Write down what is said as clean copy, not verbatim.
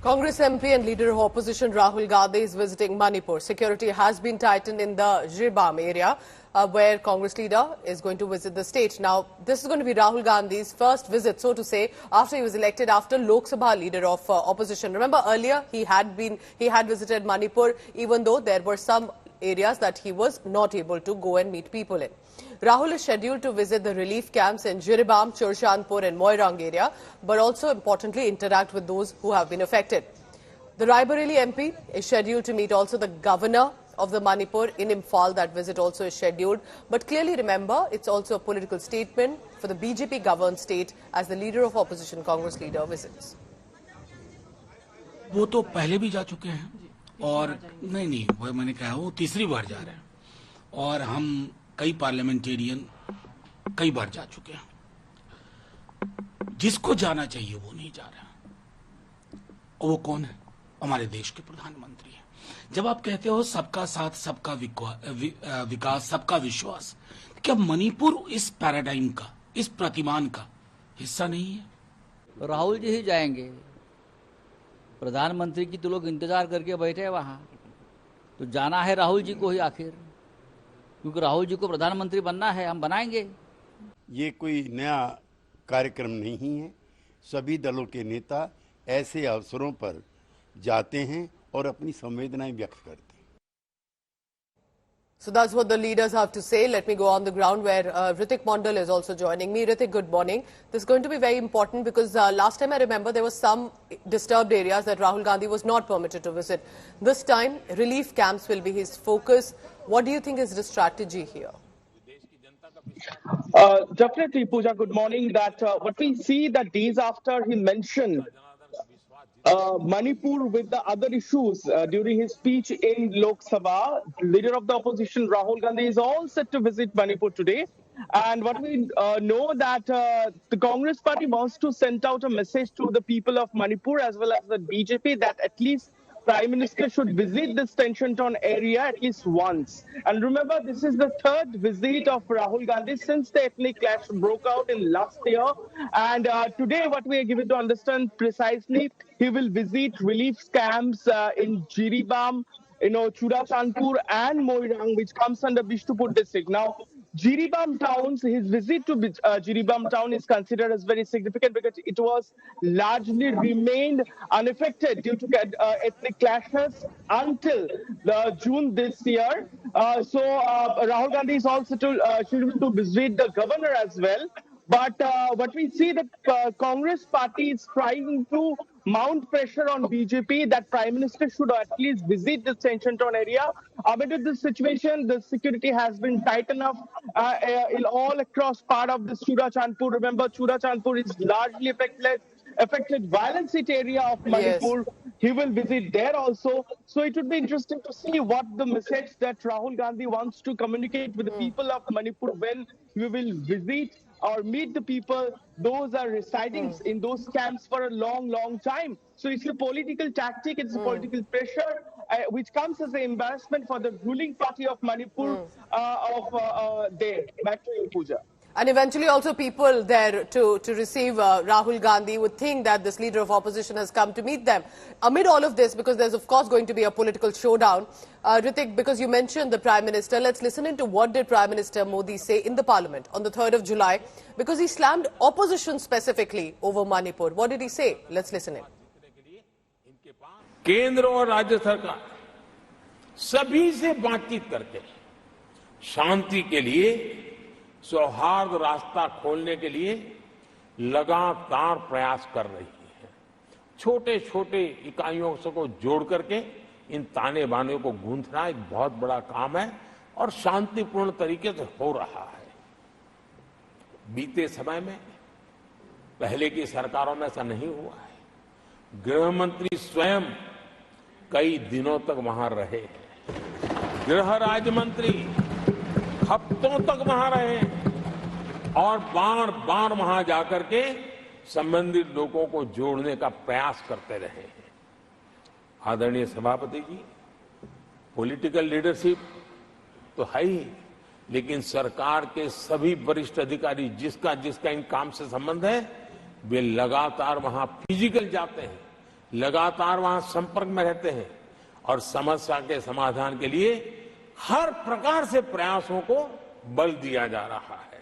Congress MP and leader of opposition Rahul Gandhi is visiting Manipur. Security has been tightened in the Jirbam area where Congress leader is going to visit the state. Now, this is going to be Rahul Gandhi's first visit, so to say, after he was elected after Lok Sabha leader of opposition. Remember earlier he had visited Manipur, even though there were some areas that he was not able to go and meet people in. Rahul is scheduled to visit the relief camps in Jirbam, Churachandpur and Moirang area, but also importantly interact with those who have been affected. The Raebareli MP is scheduled to meet also the governor of the Manipur in Imphal. That visit also is scheduled. But clearly remember, it's also a political statement for the BJP governed state as the leader of opposition Congress leader visits. वो तो पहले भी जा चुके हैं और नहीं वो मैंने कहा वो तीसरी बार जा रहे हैं और हम कई पार्लियामेंटेरियन कई बार जा चुके हैं। जिसको जाना चाहिए वो नहीं जा रहा और वो कौन है? हमारे देश के प्रधानमंत्री हैं। जब आप कहते हो सबका साथ सबका विकास सबका विश्वास, क्या मणिपुर इस पैराडाइम का इस प्रतिमान का हिस्सा नहीं है? राहुल जी ही जाएंगे। प्रधानमंत्री की तो लोग इंतजार करके बैठे हैं वहां, तो जाना है राहुल जी को ही आखिर, क्योंकि राहुल जी को प्रधानमंत्री बनना है, हम बनाएंगे। ये कोई नया कार्यक्रम नहीं है। सभी दलों के नेता ऐसे अवसरों पर जाते हैं और अपनी संवेदनाएं व्यक्त करते हैं। So that's what the leaders have to say. Let me go on the ground where Ritik Mondal is also joining me. Ritik, good morning. This is going to be very important because last time I remember there were some disturbed areas that Rahul Gandhi was not permitted to visit. This time, relief camps will be his focus. What do you think is the strategy here? Definitely, Pooja, good morning. That what we see that days after he mentioned Manipur with the other issues during his speech in Lok Sabha, leader of the opposition Rahul Gandhi is all set to visit Manipur today. And what we know that the Congress party wants to send out a message to the people of Manipur as well as the BJP that at least Prime Minister should visit this tension-torn area at least once. And remember, this is the third visit of Rahul Gandhi since the ethnic clash broke out in last year. And today, what we are given to understand precisely, he will visit relief camps in Jirbam, Churachandpur and Moirang, which comes under Bishnupur district. Now, Jirbam towns, his visit to Jirbam town is considered as very significant because it was largely remained unaffected due to ethnic clashes until June this year. So Rahul Gandhi is also scheduled to visit the governor as well. But what we see that Congress party is trying to mount pressure on BJP that Prime Minister should at least visit this tension-torn area. Amid this situation, the security has been tightened up in all across part of the Churachandpur. Remember, Churachandpur is largely affected violence hit area of Manipur. Yes. He will visit there also. So it would be interesting to see what the message that Rahul Gandhi wants to communicate with the people of Manipur when we will visit or meet the people. Those are residing in those camps for a long time. So it's a political tactic, it's a political pressure, which comes as an embarrassment for the ruling party of Manipur there. Back to you, Pooja. And eventually also people there to receive Rahul Gandhi would think that this leader of opposition has come to meet them. Amid all of this, because there's of course going to be a political showdown, Ritik, because you mentioned the Prime Minister, let's listen into what did Prime Minister Modi say in the Parliament on the 3rd of July, because he slammed opposition specifically over Manipur. What did he say? Let's listen in. केंद्र और राज्य सरकार सभी से बातचीत करके शांति के लिए सौहार्द रास्ता खोलने के लिए लगातार प्रयास कर रही है। छोटे छोटे इकाइयों को जोड़ करके इन ताने बाने को गूंथना एक बहुत बड़ा काम है और शांतिपूर्ण तरीके से हो रहा है। बीते समय में पहले की सरकारों में ऐसा नहीं हुआ है। गृह मंत्री स्वयं कई दिनों तक वहां रहे हैं। गृह राज्य मंत्री हफ्तों तक वहां रहे और बार बार वहां जाकर के संबंधित लोगों को जोड़ने का प्रयास करते रहे हैं। आदरणीय सभापति जी, पॉलिटिकल लीडरशिप तो है ही, लेकिन सरकार के सभी वरिष्ठ अधिकारी जिसका इन काम से संबंध है वे लगातार वहां फिजिकल जाते हैं, लगातार वहां संपर्क में रहते हैं और समस्या के समाधान के लिए हर प्रकार से प्रयासों को बल दिया जा रहा है।